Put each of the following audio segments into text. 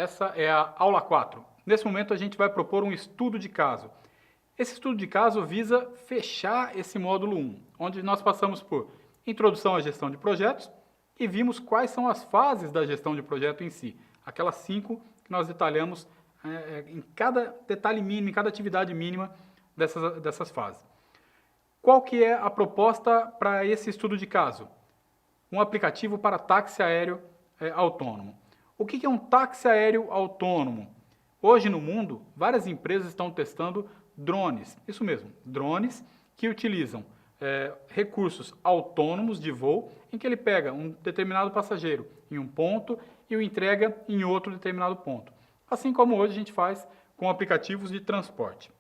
essa é a aula 4. Nesse momento a gente vai propor um estudo de caso. Esse estudo de caso visa fechar esse módulo 1, onde nós passamos por introdução à gestão de projetos e vimos quais são as fases da gestão de projeto em si. Aquelas 5 que nós detalhamos em cada detalhe mínimo, em cada atividade mínima dessas fases. Qual que é a proposta para esse estudo de caso? Um aplicativo para táxi aéreo autônomo. O que é um táxi aéreo autônomo? Hoje no mundo, várias empresas estão testando drones. Isso mesmo, drones que utilizam recursos autônomos de voo, em que ele pega um determinado passageiro em um ponto e o entrega em outro determinado ponto. Assim como hoje a gente faz com aplicativos de transporte.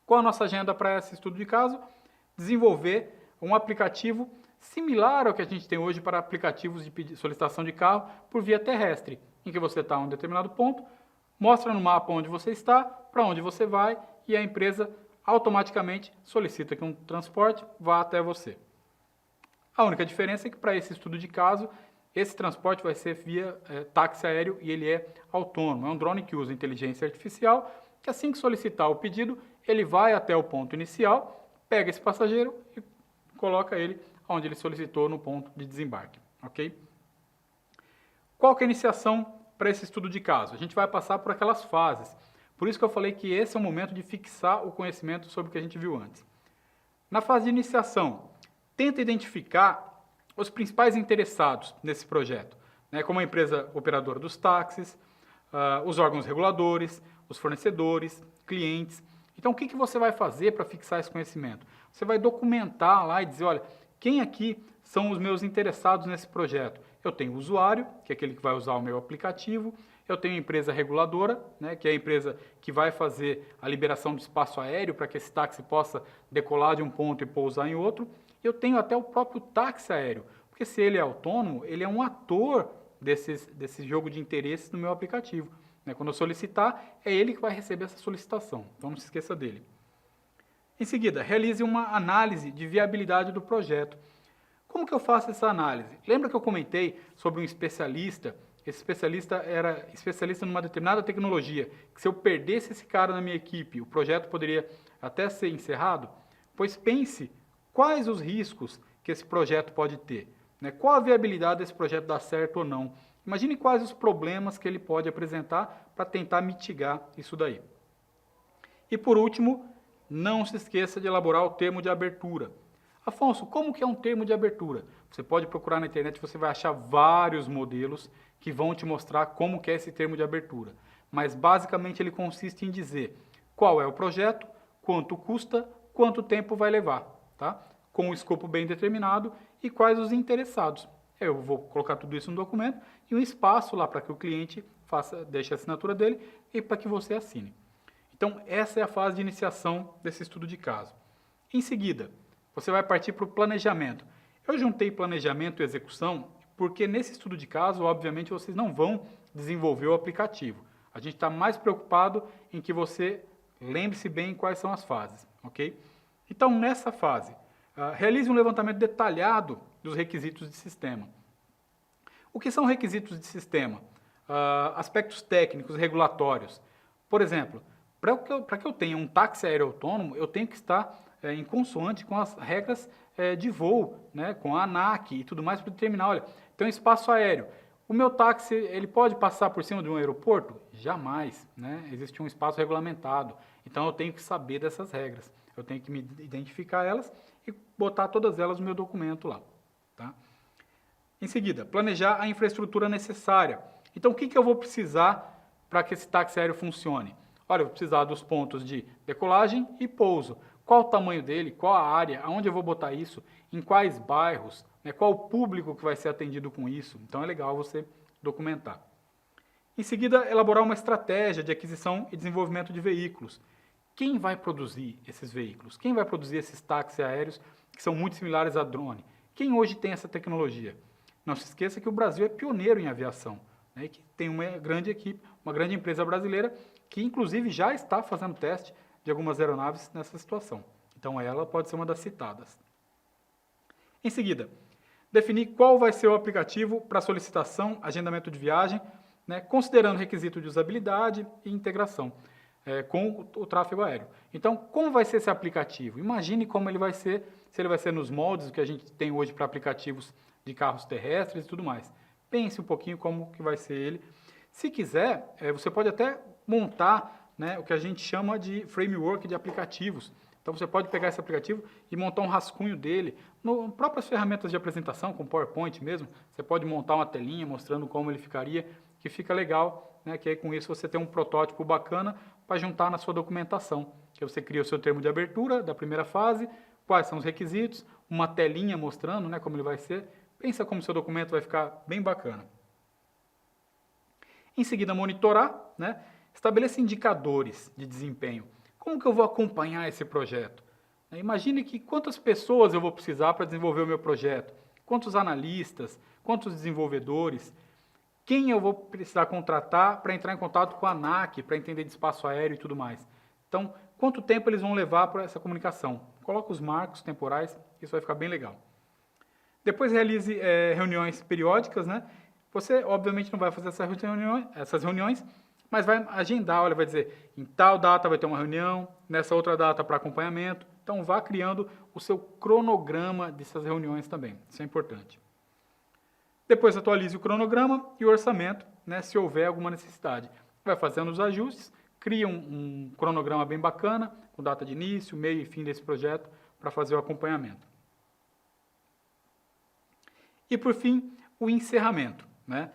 Qual a nossa agenda para esse estudo de caso? Desenvolver um aplicativo similar ao que a gente tem hoje para aplicativos de solicitação de carro por via terrestre, em que você está em um determinado ponto, mostra no mapa onde você está, para onde você vai, e a empresa automaticamente solicita que um transporte vá até você. A única diferença é que para esse estudo de caso, esse transporte vai ser via táxi aéreo e ele é autônomo. É um drone que usa inteligência artificial, que assim que solicitar o pedido, ele vai até o ponto inicial, pega esse passageiro e coloca ele onde ele solicitou no ponto de desembarque. Ok? Qual que é a iniciação para esse estudo de caso? A gente vai passar por aquelas fases. Por isso que eu falei que esse é o momento de fixar o conhecimento sobre o que a gente viu antes. Na fase de iniciação, tenta identificar os principais interessados nesse projeto, né, como a empresa operadora dos táxis, os órgãos reguladores, os fornecedores, clientes. Então, o que você vai fazer para fixar esse conhecimento? Você vai documentar lá e dizer, olha, quem aqui são os meus interessados nesse projeto? Eu tenho o usuário, que é aquele que vai usar o meu aplicativo, eu tenho a empresa reguladora, né, que é a empresa que vai fazer a liberação do espaço aéreo para que esse táxi possa decolar de um ponto e pousar em outro. Eu tenho até o próprio táxi aéreo, porque se ele é autônomo, ele é um ator desse jogo de interesses no meu aplicativo. Né? Quando eu solicitar, é ele que vai receber essa solicitação, então não se esqueça dele. Em seguida, realize uma análise de viabilidade do projeto. Como que eu faço essa análise? Lembra que eu comentei sobre um especialista? Esse especialista era especialista numa determinada tecnologia, que se eu perdesse esse cara na minha equipe, o projeto poderia até ser encerrado? Pois pense quais os riscos que esse projeto pode ter, né? Qual a viabilidade desse projeto dar certo ou não. Imagine quais os problemas que ele pode apresentar para tentar mitigar isso daí. E por último, não se esqueça de elaborar o termo de abertura. Afonso, como que é um termo de abertura? Você pode procurar na internet, você vai achar vários modelos que vão te mostrar como que é esse termo de abertura. Mas basicamente ele consiste em dizer qual é o projeto, quanto custa, quanto tempo vai levar, tá? Com o escopo bem determinado e quais os interessados. Eu vou colocar tudo isso no documento e um espaço lá para que o cliente deixe a assinatura dele e para que você assine. Então, essa é a fase de iniciação desse estudo de caso. Em seguida, você vai partir para o planejamento. Eu juntei planejamento e execução porque nesse estudo de caso, obviamente, vocês não vão desenvolver o aplicativo. A gente está mais preocupado em que você lembre-se bem quais são as fases, ok? Então, nessa fase, realize um levantamento detalhado dos requisitos de sistema. O que são requisitos de sistema? Aspectos técnicos, regulatórios. Por exemplo, para que eu tenha um táxi aéreo autônomo, eu tenho que estar em consoante com as regras de voo, né, com a ANAC e tudo mais para determinar, olha, tem um espaço aéreo. O meu táxi, ele pode passar por cima de um aeroporto? Jamais, né? Existe um espaço regulamentado. Então eu tenho que saber dessas regras. Eu tenho que me identificar elas e botar todas elas no meu documento lá, tá? Em seguida, planejar a infraestrutura necessária. Então, o que eu vou precisar para que esse táxi aéreo funcione? Olha, eu vou precisar dos pontos de decolagem e pouso. Qual o tamanho dele? Qual a área? Aonde eu vou botar isso? Em quais bairros? Né? Qual o público que vai ser atendido com isso? Então, é legal você documentar. Em seguida, elaborar uma estratégia de aquisição e desenvolvimento de veículos. Quem vai produzir esses veículos? Quem vai produzir esses táxis aéreos que são muito similares a drone? Quem hoje tem essa tecnologia? Não se esqueça que o Brasil é pioneiro em aviação, né? E que tem uma grande equipe, uma grande empresa brasileira que inclusive já está fazendo teste de algumas aeronaves nessa situação. Então ela pode ser uma das citadas. Em seguida, definir qual vai ser o aplicativo para solicitação, agendamento de viagem né, considerando requisito de usabilidade e integração com o tráfego aéreo. Então, como vai ser esse aplicativo? Imagine como ele vai ser, se ele vai ser nos moldes que a gente tem hoje para aplicativos de carros terrestres e tudo mais. Pense um pouquinho como que vai ser ele. Se quiser, você pode até montar, né, o que a gente chama de framework de aplicativos. Então, você pode pegar esse aplicativo e montar um rascunho dele. Nas próprias ferramentas de apresentação, com PowerPoint mesmo, você pode montar uma telinha mostrando como ele ficaria, que fica legal, né, que aí com isso você tem um protótipo bacana para juntar na sua documentação. Que você cria o seu termo de abertura da primeira fase, quais são os requisitos, uma telinha mostrando, né, como ele vai ser. Pensa como o seu documento vai ficar bem bacana. Em seguida, monitorar, né? Estabeleça indicadores de desempenho. Como que eu vou acompanhar esse projeto? Imagine que quantas pessoas eu vou precisar para desenvolver o meu projeto, quantos analistas, quantos desenvolvedores, quem eu vou precisar contratar para entrar em contato com a ANAC, para entender de espaço aéreo e tudo mais. Então, quanto tempo eles vão levar para essa comunicação? Coloque os marcos temporais, isso vai ficar bem legal. Depois realize reuniões periódicas, né? Você, obviamente, não vai fazer essas reuniões, mas vai agendar, olha, vai dizer, em tal data vai ter uma reunião, nessa outra data para acompanhamento. Então, vá criando o seu cronograma dessas reuniões também, isso é importante. Depois, atualize o cronograma e o orçamento, né, se houver alguma necessidade. Vai fazendo os ajustes, cria um cronograma bem bacana, com data de início, meio e fim desse projeto, para fazer o acompanhamento. E, por fim, o encerramento, né?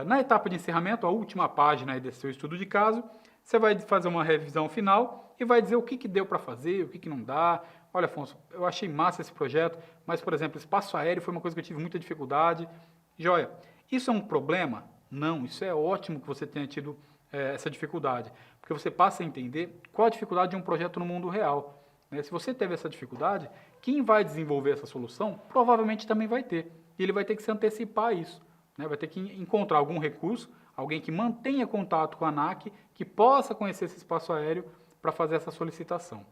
Na etapa de encerramento, a última página aí desse seu estudo de caso, você vai fazer uma revisão final e vai dizer o que deu para fazer, o que não dá. Olha, Afonso, eu achei massa esse projeto, mas, por exemplo, espaço aéreo foi uma coisa que eu tive muita dificuldade. Joia, isso é um problema? Não, isso é ótimo que você tenha tido essa dificuldade, porque você passa a entender qual a dificuldade de um projeto no mundo real. Se você teve essa dificuldade, quem vai desenvolver essa solução provavelmente também vai ter. E ele vai ter que se antecipar a isso. Vai ter que encontrar algum recurso, alguém que mantenha contato com a ANAC, que possa conhecer esse espaço aéreo para fazer essa solicitação.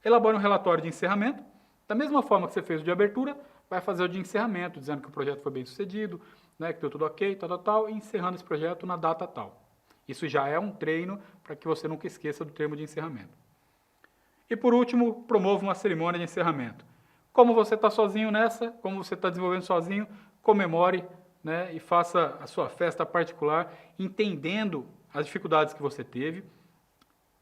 Elabore um relatório de encerramento. Da mesma forma que você fez o de abertura, vai fazer o de encerramento, dizendo que o projeto foi bem sucedido, né, que deu tudo ok, tal, e encerrando esse projeto na data tal. Isso já é um treino para que você nunca esqueça do termo de encerramento. E por último, promova uma cerimônia de encerramento. Como você está sozinho nessa, como você está desenvolvendo sozinho, comemore, né, e faça a sua festa particular, entendendo as dificuldades que você teve,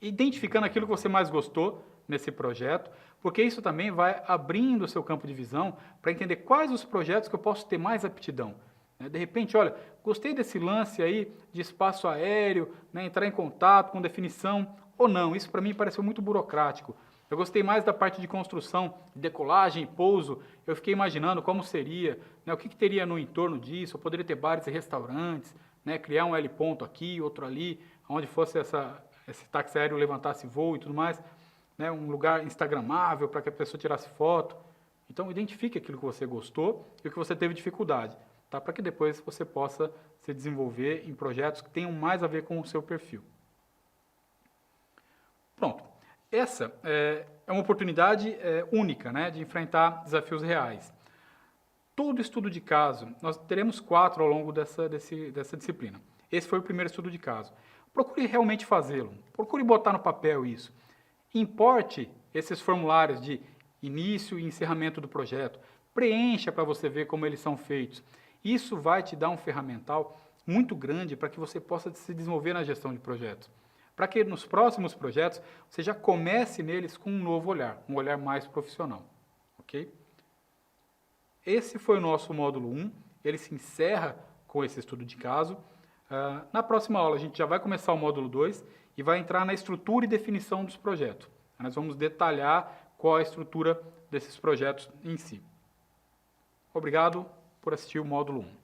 identificando aquilo que você mais gostou nesse projeto, porque isso também vai abrindo o seu campo de visão para entender quais os projetos que eu posso ter mais aptidão. De repente, olha, gostei desse lance aí de espaço aéreo, né, entrar em contato com definição, ou não, isso para mim pareceu muito burocrático. Eu gostei mais da parte de construção, decolagem, pouso. Eu fiquei imaginando como seria, né, o que teria no entorno disso. Eu poderia ter bares e restaurantes, né, criar um heliponto aqui, outro ali, onde fosse esse táxi aéreo levantasse voo e tudo mais, né, um lugar instagramável para que a pessoa tirasse foto. Então, identifique aquilo que você gostou e o que você teve dificuldade, tá, para que depois você possa se desenvolver em projetos que tenham mais a ver com o seu perfil. Pronto. Essa é uma oportunidade única, né, de enfrentar desafios reais. Todo estudo de caso, nós teremos 4 ao longo dessa disciplina. Esse foi o primeiro estudo de caso. Procure realmente fazê-lo. Procure botar no papel isso. Importe esses formulários de início e encerramento do projeto. Preencha para você ver como eles são feitos. Isso vai te dar um ferramental muito grande para que você possa se desenvolver na gestão de projetos. Para que nos próximos projetos você já comece neles com um novo olhar, um olhar mais profissional. Ok? Esse foi o nosso módulo 1, ele se encerra com esse estudo de caso. Na próxima aula a gente já vai começar o módulo 2 e vai entrar na estrutura e definição dos projetos. Nós vamos detalhar qual é a estrutura desses projetos em si. Obrigado por assistir o módulo 1.